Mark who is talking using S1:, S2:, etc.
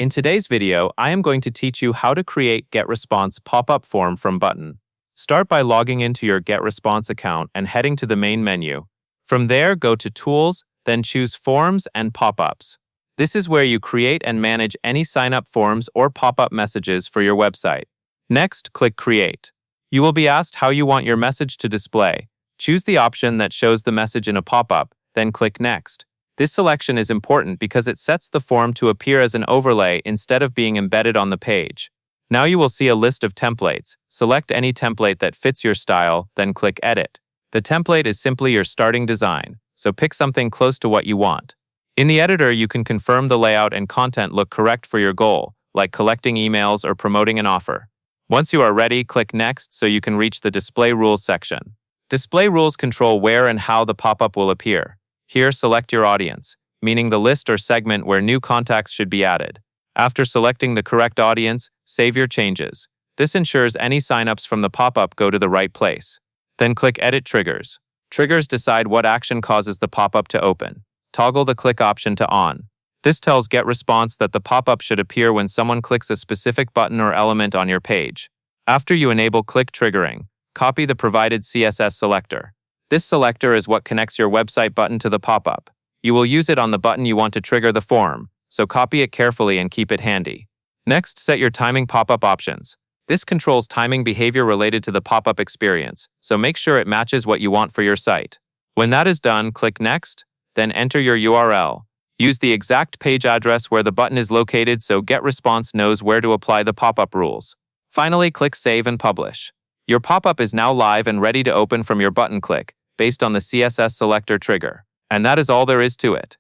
S1: In today's video, I am going to teach you how to create Getresponse pop-up form from button. Start by logging into your Getresponse account and heading to the main menu. From there, go to Tools, then choose Forms and Pop-ups. This is where you create and manage any sign-up forms or pop-up messages for your website. Next, click Create. You will be asked how you want your message to display. Choose the option that shows the message in a pop-up, then click Next. This selection is important because it sets the form to appear as an overlay instead of being embedded on the page. Now you will see a list of templates. Select any template that fits your style, then click Edit. The template is simply your starting design, so pick something close to what you want. In the editor, you can confirm the layout and content look correct for your goal, like collecting emails or promoting an offer. Once you are ready, click Next so you can reach the Display Rules section. Display rules control where and how the pop-up will appear. Here, select your audience, meaning the list or segment where new contacts should be added. After selecting the correct audience, save your changes. This ensures any signups from the pop-up go to the right place. Then click Edit Triggers. Triggers decide what action causes the pop-up to open. Toggle the click option to on. This tells Getresponse that the pop-up should appear when someone clicks a specific button or element on your page. After you enable click triggering, copy the provided CSS selector. This selector is what connects your website button to the pop-up. You will use it on the button you want to trigger the form, so copy it carefully and keep it handy. Next, set your timing pop-up options. This controls timing behavior related to the pop-up experience, so make sure it matches what you want for your site. When that is done, click Next, then enter your URL. Use the exact page address where the button is located so Getresponse knows where to apply the pop-up rules. Finally, click Save and Publish. Your pop-up is now live and ready to open from your button click, based on the CSS selector trigger. And that is all there is to it.